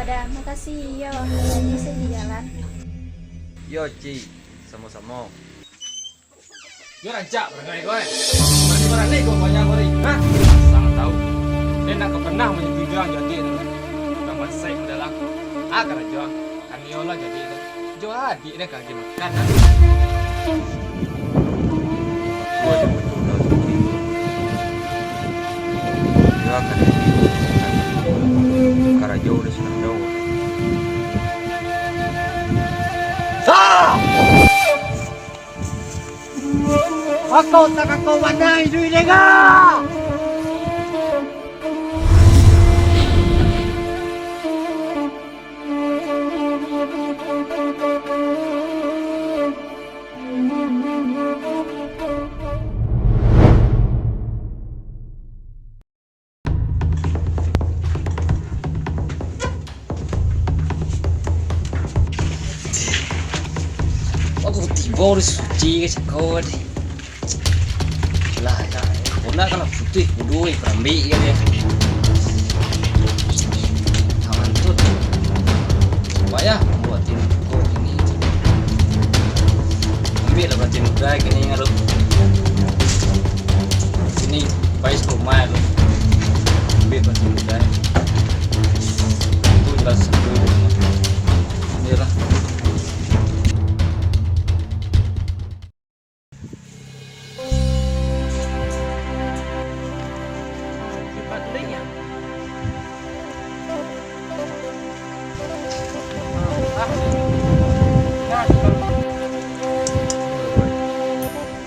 dah, makasih yo. Jadi saya di jalan. Yo Ci, sama-sama. Yo rancak berani gue. Berani gue banyak beri. Hah? Sangat tahu. Dia nak pernah menyetujui orang jadi itu. Nama saya adalah agar Jo. Kan Yola jadi itu. Jo adik dia kaki makan. Gue yang betul dah seperti itu. Dia akan karena jauh udah senang jauh. Aku tak kau mana itu ini ga? Aku tiba harus suci ke cakot. Lah, kena kalau putih kudu kerambi kan ya. Tangan tuh. Payah buatin kok ini. Ambil lah batin udah gini ngaruh. Sini pais rumah lu. Ambil batin udah. Itu jelas dulu. Ini lah.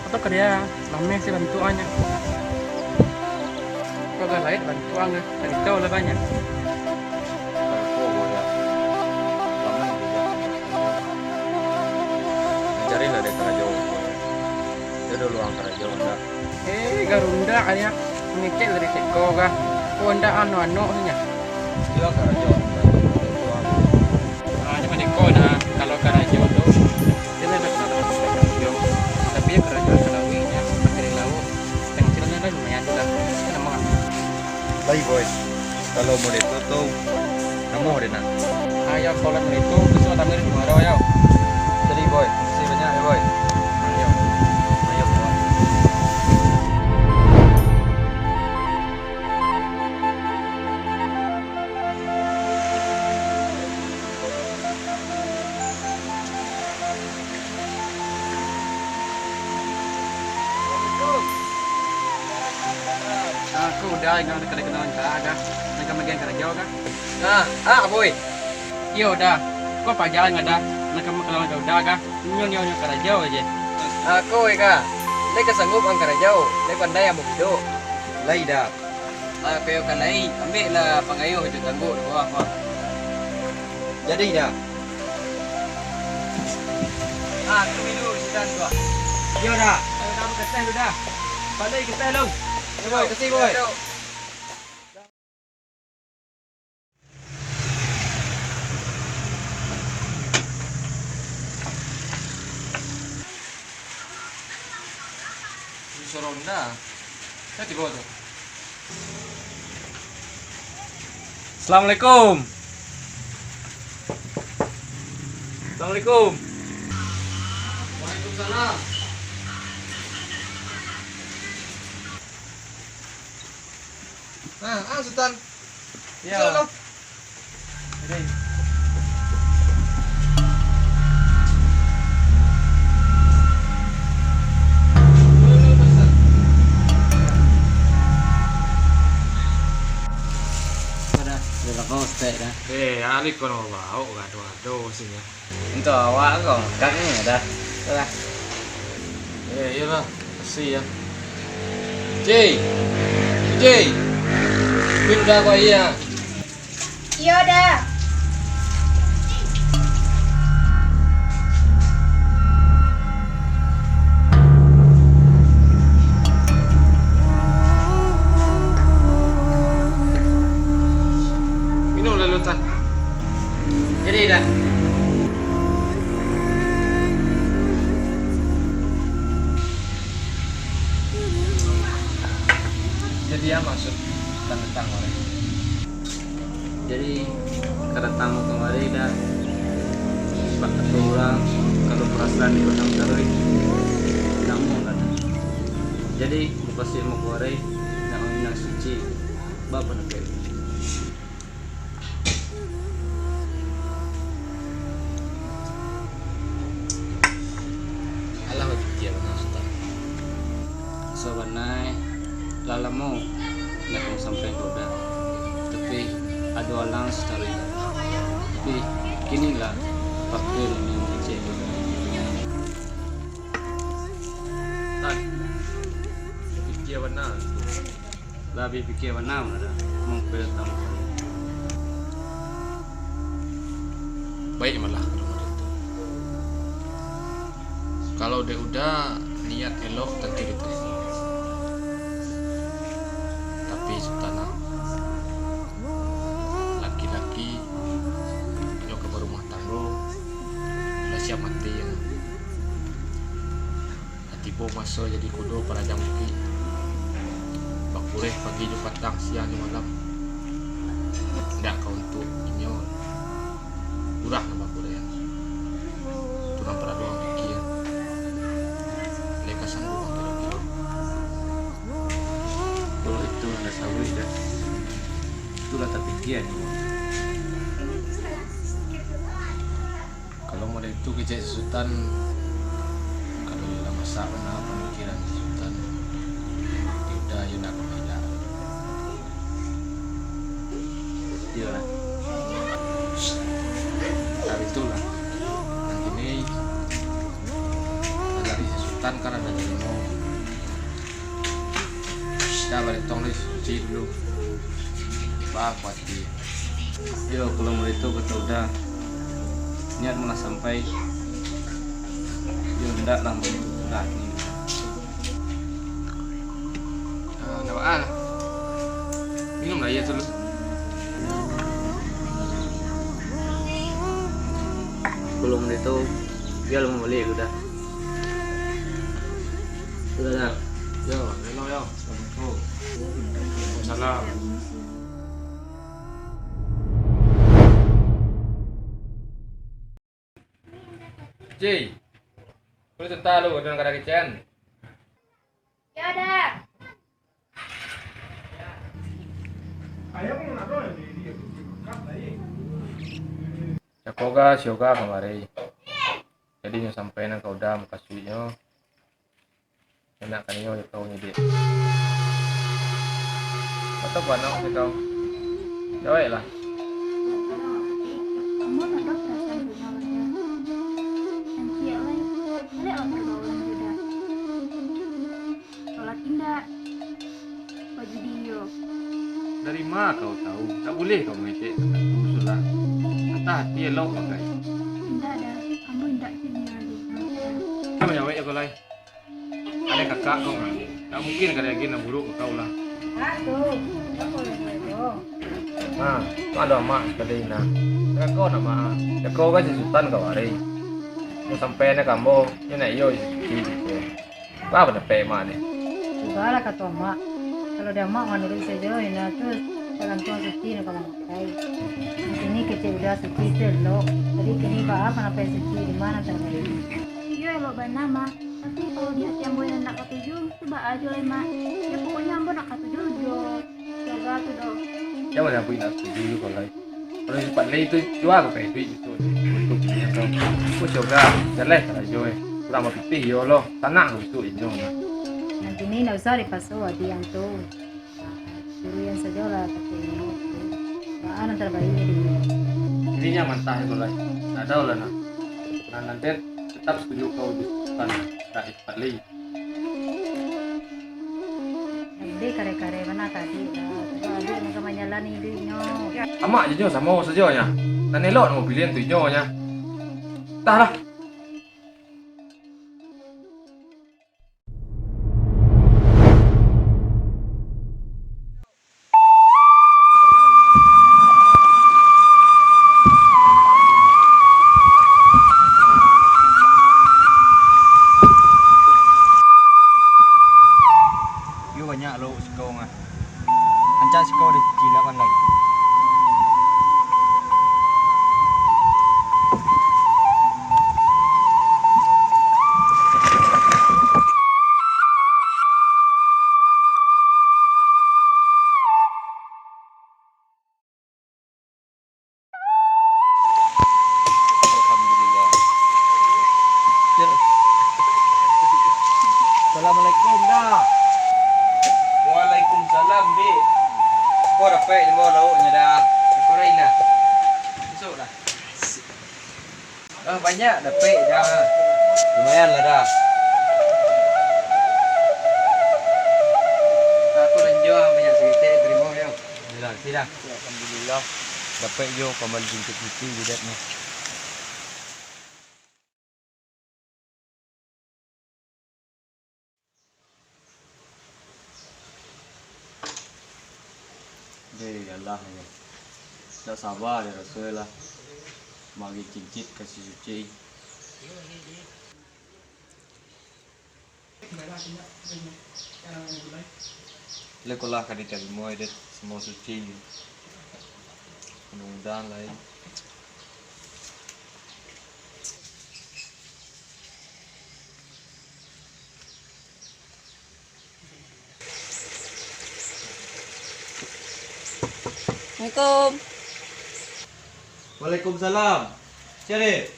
Atau kerja, namanya sih bantuannya. Kau gak lain bantuannya, dari kau lah banyak. Mencari lah dari karena jauh. Dia udah luang karena jauh dah. Garunda kayaknya ngecek dari teko kah? Kau ndak anu nya. Dia karena jauh. Cuma teko nah, kalau karena jauh tuh dia lebih kalau jauh. Tapi ya karena jauh kalau winya pakai lauk, pensilnya kan lumayan juga. Kenapa nggak? Baik boy. Kalau mau ditutup, kamu deh nak. Ayo kolam itu besok tampil di Muaro ya. Jadi boy, masih banyak ya boy. Ayo. Ayo boy. Aku udah ingat kenalan ada. Mereka megang karena jauh kan? Boy. Iya udah. Kok apa jalan nggak ada? Mereka kenalan kau udah kan? Nyonya karena jauh aja. Aku eka. Leka sanggup ang karena jauh. Leka pandai yang begitu. Lai dah. Pero kanai, ambil lah pangayo itu tangguh di bawah. Jadi dah. Aku minum sidan gua. Yo dah. Ayo kamu ke teh udah. Balik ke teh lu. Ya boy, kasih boy. Soronda. Saya di bawah tuh. Assalamualaikum. Assalamualaikum. Waalaikumsalam. Sultan. Ya. Ini. Koste dah. Ali kono bau gado sih ya. Untuk awak kau kakaknya dah. Dah. Iyalah, kasih ya. Jay. Jay. Pindah kau iya. Yo dah. Minum lalu tak. Jadi dah. Jadi ya maksud tentang orang. Jadi kada tamu kemari dah sebab kata orang kalau perasaan di orang daroi namun ada. Jadi mukasih mau kemari nak minang suci bapa nak kau. Alah dia benar Sultan. Sebenarnya lala mau nak kau sampai koda, tapi ada orang secara tapi kini lah pakai yang kecil. Tan. Dia benar. Lebih fikir mana ada mau tamu. Baik malah kalau dia udah niat elok tentu diterima. Tapi Sultana laki-laki nyok ke rumah tangga udah siap mati ya. Hati bo masuk jadi kudo pada jam buki. Bakuleh pagi ju petang siang ju malam. Ndak kau untuk inyo. Urah nama bakuleh. Turang pada doang pikir. Mereka sanggup kira-kira. Kalau itu ada sawit dah. Itulah terpikir. Kalau model itu kejadian Sultan, kalau dalam masa mana pemikiran Sultan, dia yang nak belajar. Dia lah. Dari itulah nanti ini dari Sultan kan ada demo. Kita balik tong ni suci dulu. Pak pasti. Yo kalau mau itu betul dah niat malah sampai yo ndak lah berat ni. Nak apa? Minum lah ya dulu. Belum itu dia mau balik sudah. Sudah dah. Yo, hello yo. Assalamualaikum. Waalaikumsalam. Ji, kau cerita lu dengan kata kecen. Ya udah. Jakoga sioga kemari. Jadi nyo sampai nang kau dah muka suinyo. Enak kan nyo kau nyedi. Atau panau si kau. Jawab lah. Kamu nak dok perasaan punya wajah. Nanti ya lain. Ada orang berbauan juga. Sholat indah. Baju dio. Dari mana kau tahu? Tak boleh kau mengecek usul lah. Kata hati elok pakai. Indah ada. Kamu indah sini lagi. Kamu jawab ya kau lain. Ada kakak kau kan? Tak mungkin kada lagi nak buruk kau lah. Aduh, kamu boleh dong. Nah, ada mak sekali nah. Kau nama, kau kan si Sultan kau hari. Mau sampai na kamu, ni nak yo jadi. Apa nak pay mana? Juga lah kata mak. Kalau dia mak menurut saja, ini terus jalan tuan suci nak kamu pakai. Ini kecil udah suci selok. Jadi kini apa nak suci di mana terbaik? Iya lo benar mah. Tapi kalau dia yang boleh nak ketujuh, coba aja lah mak. Ya pokoknya ambo nak ketujuh jo. Coba tuh dong. Jangan mana punya setuju juga lah. Kalau cepat lagi itu jual ke duit itu untuk punya kau. Kau coba, jalan kalau jual. Kurang mau pipih yo lo, tanah itu itu. Nanti ini nak usah dipasau di yang tu. Suruh yang saja lah pakai ini. Mana terbaik jadi. Ininya mentah itu lah. Tak tahu lah nak. Nah nanti tetap setuju kau di tanah. Tak cepat lagi. Nanti kare-kare mana tadi. Coba adik nak kemanyalan ni duitnya. Amak je sama saja nya. Dan elok nak pilihan tu nya. Tah lah. Yo banyak lo sekolah ngah. Ancak sekolah di cilakan lagi. dapat di mau lauknya dah. Kurang dah. Masuk dah. Banyak dapat dah. Lumayan lah dah. Aku lanjut banyak sedikit terima yo. Alhamdulillah, tidak. Alhamdulillah. Dapat yo paman jingkit cuci bidatnya. Deh, Allah ya. Tak sabar ya Rasul lah. Mari cincit kasih suci. Lekolah kan diterima itu semua suci. Mudah-mudahan lah. Assalamualaikum. Waalaikumsalam. Siapa?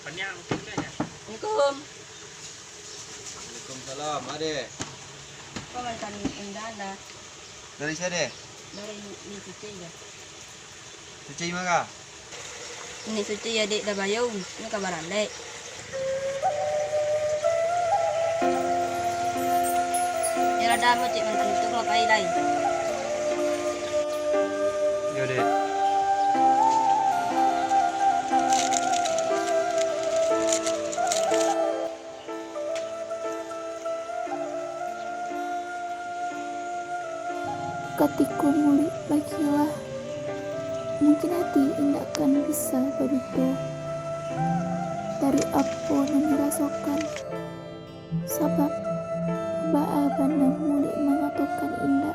Assalamualaikum. Waalaikumsalam. Ade. Kau makan indah dah. Dari siapa? Dari ni suci dah. Suci mana? Ni suci ya dek dah bayung. Ni kabaran dek. Ya dah mau cik mantan itu kalau pai lain. Yaudah. Ketika muli bagilah, mungkin hati indah akan bisa begitu. Dari apa yang dirasakan, sebab baaban yang muli mengatakan indah,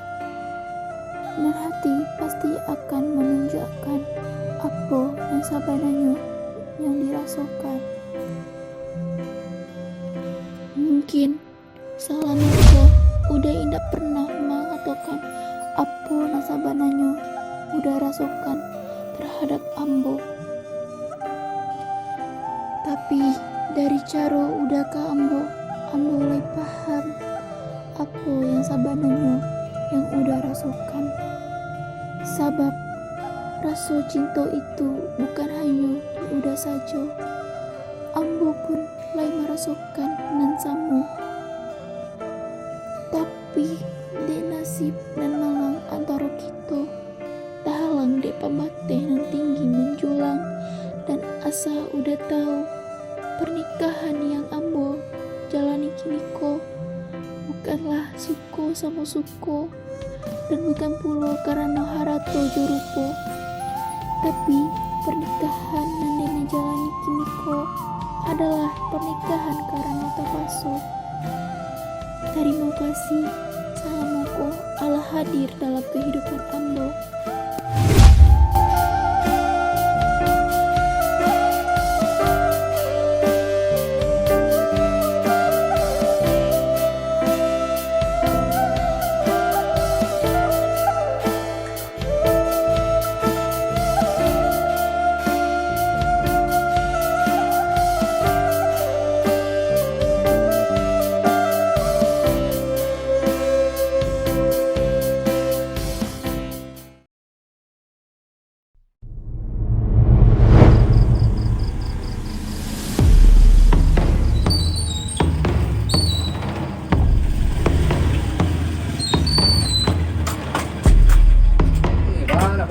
dan hati pasti akan menunjukkan apa yang sebenarnya yang dirasakan. Mungkin selama itu udah indah pernah mengatakan apa yang sebenarnya udah rasakan terhadap ambo. Tapi dari cara udah ke ambo mulai paham apa yang sebenarnya yang udah rasakan. Sebab rasa cinta itu bukan hanya di udah saja. Ambo pun mulai merasakan nan sama. Tapi di nasib dan malang antara kita dah halang dek pembatih nan tinggi menjulang, dan asa udah tahu pernikahan yang ambo jalani kiniko bukanlah suko sama suko, dan bukan pula karena harato jurupo, tapi pernikahan yang dena jalani kiniko adalah pernikahan karena tapaso. Terima kasih. Salamualaikum Allah hadir dalam kehidupan ambo.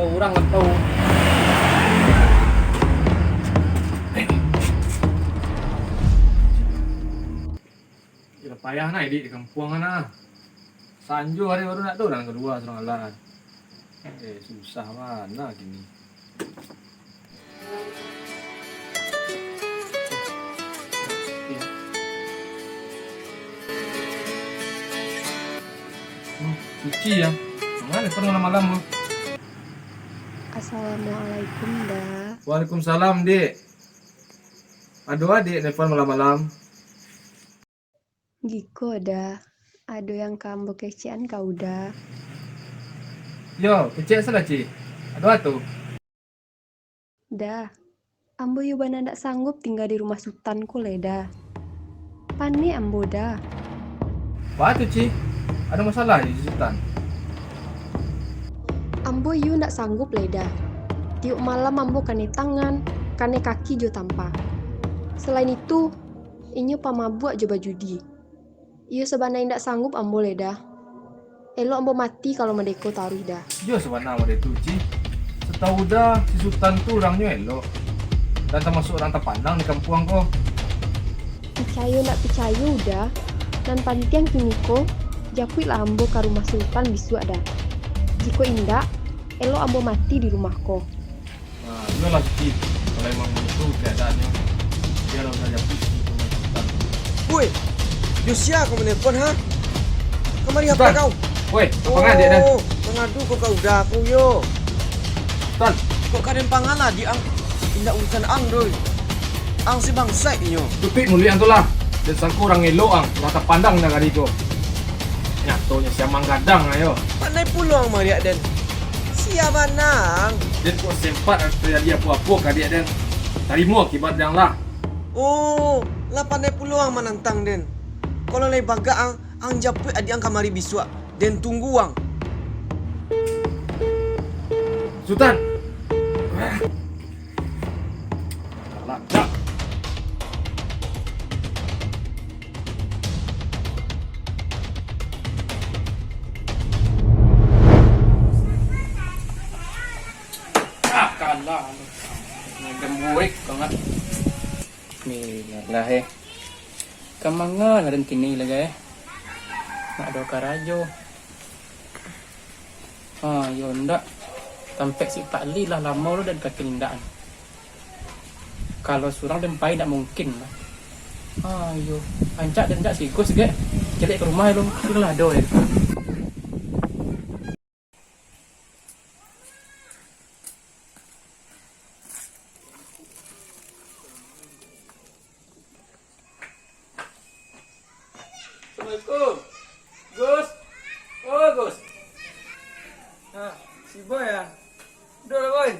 Orang tahu. Ya payah naik di kampung ana. Sanjo hari baru nak tu dan kedua serang alat. Susah mana gini. Cuci ya. Mana pernah malam-malam. Assalamualaikum dah. Waalaikumsalam, Dik. Aduh, adik nelfon malam-malam. Giko dah. Ada yang kamu kecian kau dah. Yo, kecil salah, Ci. Aduh, atuh. Dah. Ambo yubana ndak sanggup tinggal di rumah sultanku leda. Pani ambo dah. Apa tuh, Ci? Ada masalah di Sultan? Ambo yu ndak sanggup leda. Tiuk malam ambo kane tangan, kane kaki jo tanpa. Selain itu, inyo pamabuk jo bajudi. Iyo sebanai ndak sanggup ambo leda. Elo ambo mati kalau mendeko taruh dah. Yo sebenarnya ada itu Ci. Setahu dah si Sultan tuh orangnya elok. Dan termasuk orang terpandang di kampung kok. Percaya ndak percaya udah. Dan pantiang kiniko, jakui lah ambo ke rumah Sultan bisu ada. Jiko indak, elo ambo mati di rumahku. Nah, itu lah Ci. Kalau emang itu keadaannya, biar orang saja pusing sama Sultan. Woi, Josia kau menelpon ha? Kemari apa Sultan. kau? Woi, apa ngadik dah? Mengadu kau udah aku yo. Sultan, Kok kalian pangala di ang tindak urusan ang doy. Ang si bangsa inyo. tupik mulian tu lah. Dan sangku orang elok ang, rata pandang dah kali ko. Nyatonya siamang gadang ayo. Pandai pulang Maria den. Siapa nang? Dan kok sempat terjadi apa-apa kadik dan tarimo akibat yang lah. Oh, lah pandai pulang menantang den. Kalau lay baga ang japut adi ang kamari biswa den tunggu ang. Sultan. Lacak. Kalah. Gembuik banget. Lah Kamanga na rin kini lagi nak do karajo. Yun ndak. Tampek si Pak Li lah lama lu dan kekelindaan. Kalau surang dempai tak mungkin lah. Ayo, ancak dan tak sikus ge. Celik ke rumah lu, lah do ya. Assalamualaikum. Gus. Oh, Gus. Si boy ya. Udah lah boy.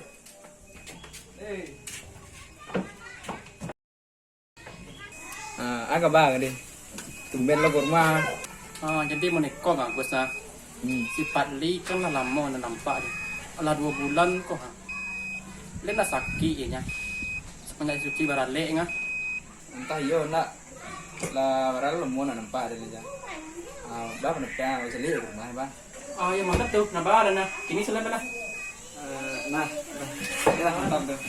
Agak bang deh. Tumben lo ke rumah. Jadi mau nekok nggak Gus nah. Si Pak Li kan lah lama na nampak dia. Alah 2 bulan kok ha. Dia nak sakit ya nya. Sepanjang suci barale ngah. Entah yo nak. Lah barang lo mau nampak ada aja. Bang nak usah lihat rumah bang. Ya mantap tuh. Nambah ada nah. Kini selesai nah. Nah, ya mantap tuh.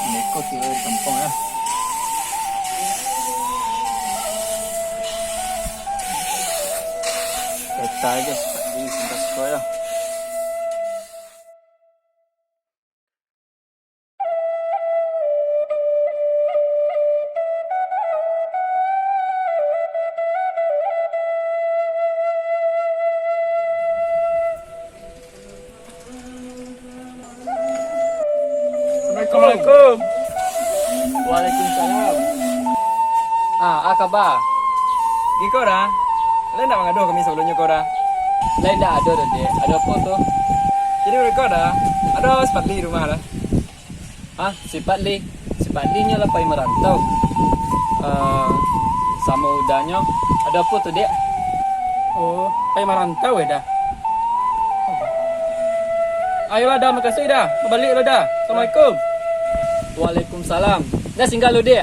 Nekok di kampung ya. Kita aja di sebelah sekolah. Assalamualaikum. Waalaikumsalam. Akaba. Di kau dah? Lain nak mengadu kami sebelumnya kau dah? Lain dah ada dah dia. Ada apa tu? Jadi mereka dah? Ada sepat di rumah dah? Si Pak Li. Si Pak Li nya lah pergi merantau. Sama udahnya. Ada apa tu dia? Oh, pergi merantau dah. Ayolah dah, makasih dah. Balik lah dah. Assalamualaikum. Waalaikumsalam. Dah singgah lu dia.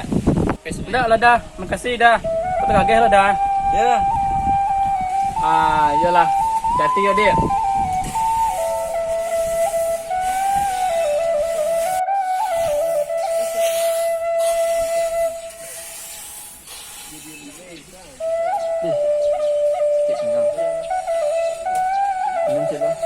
Dah lah dah, makasih dah. Kau tergagih lah dah. Ya. Iyalah. Hati ya dia. Sikit tinggal. Minum sikit lah.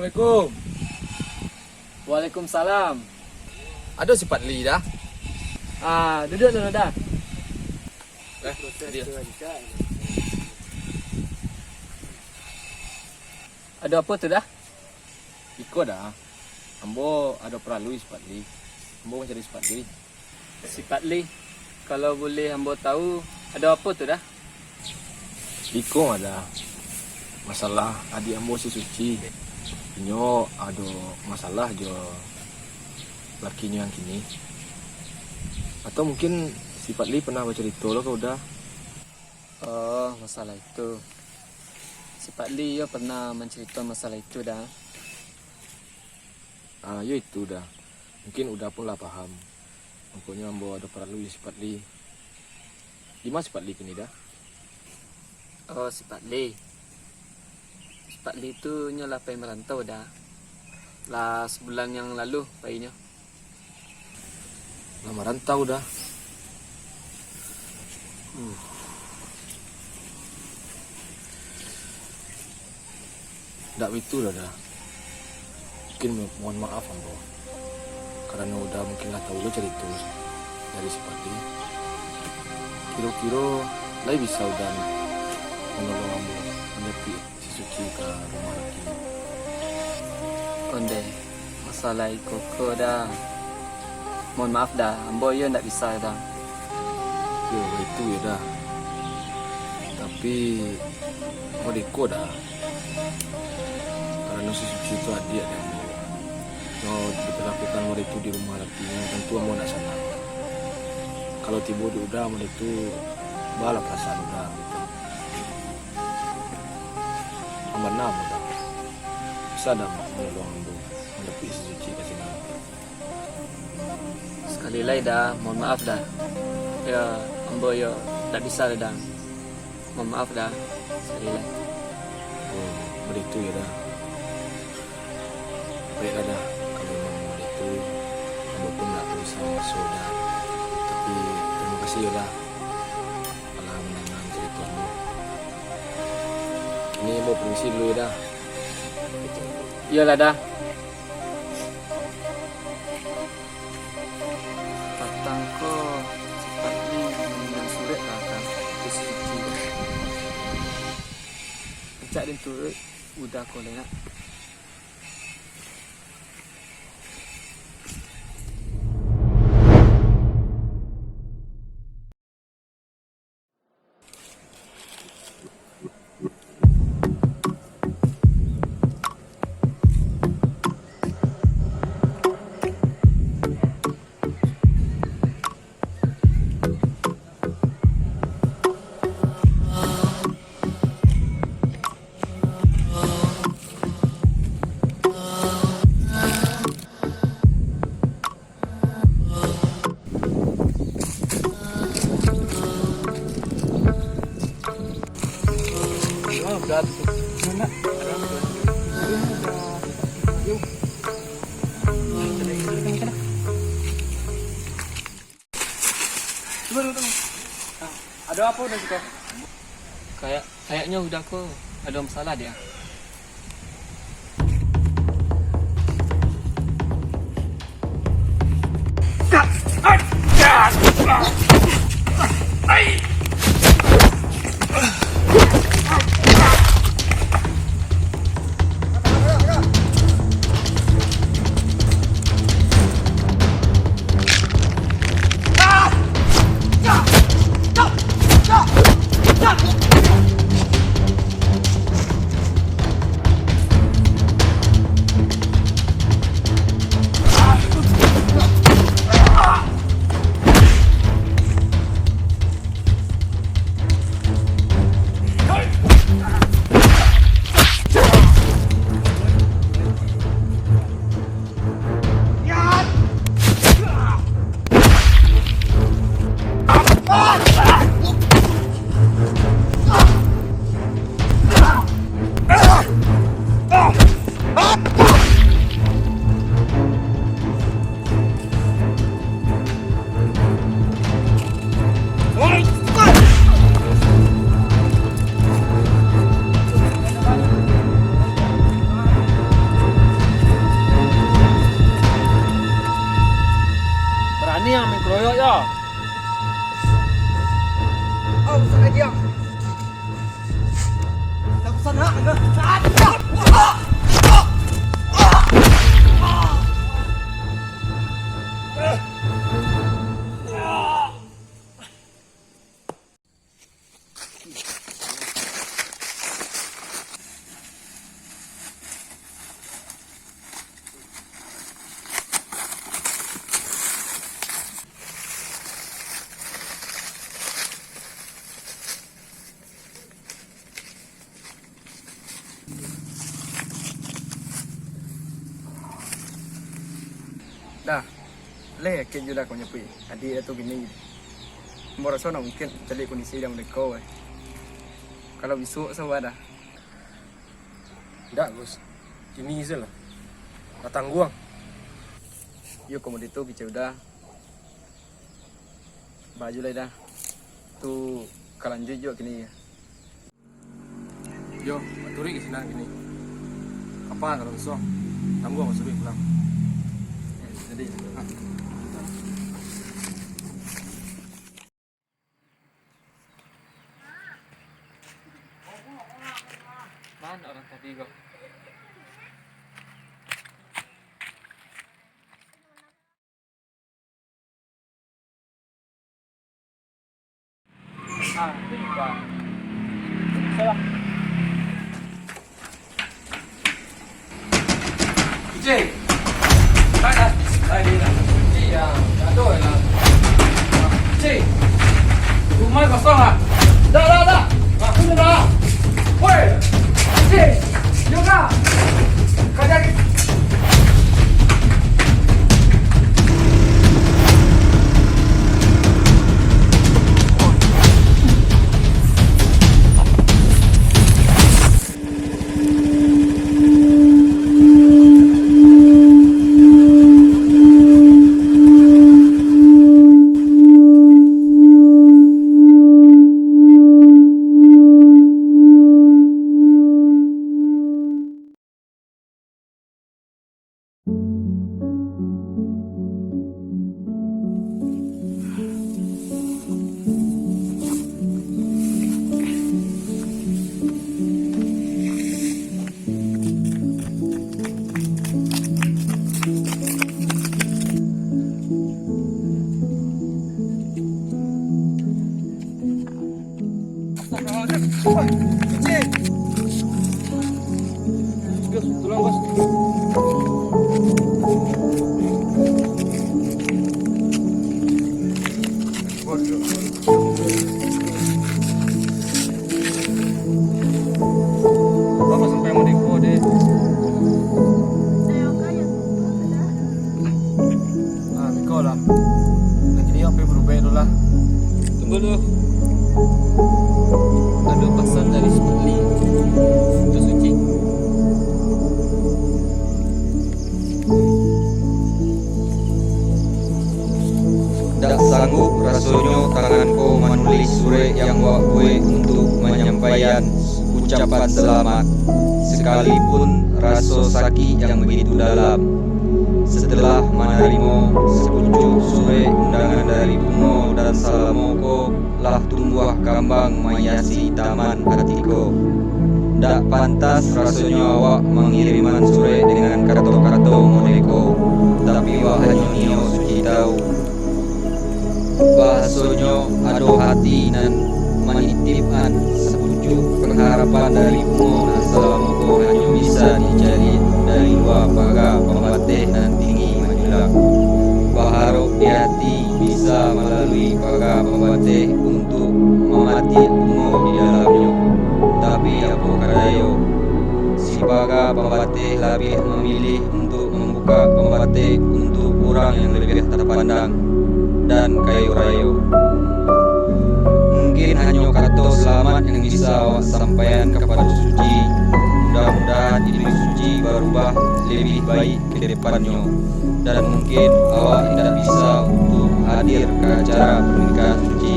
Assalamualaikum. Waalaikumsalam. Ada si Patli dah. Duduk dulu dah. Dia. Ada apa tu dah? Ikut dah. Ambo ada perlu si Patli. Ambo mencari si Patli. Si Patli. Kalau boleh ambo tahu ada apa tu dah? Iko ada masalah adik ambo si Suci. Nyo ada masalah jo lakinya yang kini. Atau mungkin si Patli pernah bercerita lo kau udah. Oh, masalah itu. Si Patli ya pernah mencerita masalah itu dah. Ya itu dah. Mungkin udah pun lah paham. Pokoknya ambo ada perlu si Patli. Di mana si Patli kini dah? Oh, si Patli. Si Patli itu nyolah pergi merantau dah. Lah sebulan yang lalu perginya. Lama rantau dah. Tak begitu dah. Mungkin mohon maaf ambo. Karena udah mungkin lah tahu lo cerita dari si Patli. Kira-kira lah bisa udah menolong ambo menyepi si Suci ke rumah lagi. Onde, masalah koko dah. Mohon maaf dah, ambo ya ndak bisa dah. Yo itu ya dah. Tapi mau deko dah. Karena si Suci itu adik dan mau diperlakukan murid itu di rumah lagi, tentu mau nak senang. Kalau tiba di udah murid itu bala perasaan udah gitu. Amanah udah. Bisa dah menolong ambo menepi si Suci ke sini. Sekali lagi dah, mohon maaf dah. Ya, ambo ya ndak bisa dah. Mohon maaf dah. Sekali lagi. Oh, murid itu ya dah. Baiklah dah. Itu ambo pun tak bisa masuk dah. Tapi terima kasih ya dah telah mendengar ceritamu. Ini ambo permisi dulu ya dah. Iyalah dah. Tatangko Patli dengan surat lah kan. Itu Suci. Pencak din turut udah kau nak. Ada apa dah kita? Kayaknya udah kok ada masalah dia. le ke jula ko nyepui adi itu gini mo rasa na mungkin cari kondisi yang mereka kalau besok sama ada Enggak, Gus. Ini lah. Datang gua. yuk komodito bicara udah baju lah dah tu kalanjut juga kini Yo, maturi ke sini gini. Kapan kalau besok? Tangguh gua masuk pulang. jadi Mana orang tadi kok? Cik, mana? Tadi dah. Iya, jatuh lah. Cik, rumah kosong ah? Dah. Aku dah. Woi, cik, juga. Kerja. Tolong bos. Bapak sampai mau deko deh. Ah, Miko lah. Lagi ni apa berubah dulu lah. Tunggu dulu. Ada pesan dari Sukli untuk Suci. Tak sanggup rasanya tanganku menulis surat yang wakwe untuk menyampaikan ucapan selamat, sekalipun rasa sakit yang begitu dalam. Setelah menerima sepucuk surat undangan dari Bungo dan Salamoko, lah tumbuh kambang menghiasi taman hatiku. Tak pantas rasanya awak mengiriman surat dengan kata-kata modeko, tapi wah hanya nio Suci tahu. Bahasanya ada hati dan menitipkan sepucuk pengharapan dari Bungo dan Salamoko hanya bisa dicari dari dua pagar pembatih dan tinggi majulah. Berharap di hati bisa melalui pagar pembatih untuk memati Bungo di dalamnya. Tapi apa kadayo, si pagar pembatih lebih memilih untuk membuka pembatih untuk orang yang lebih terpandang dan kayu rayu. Mungkin hanya kata selamat yang bisa awak sampaikan kepada Suci. Mudah-mudahan hidup Suci berubah lebih baik ke depannya, dan mungkin awak tidak bisa untuk hadir ke acara pernikahan Suci,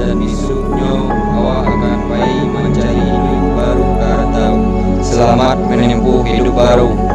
dan besoknya awak akan pergi mencari hidup baru ke rantau. Selamat menempuh hidup baru.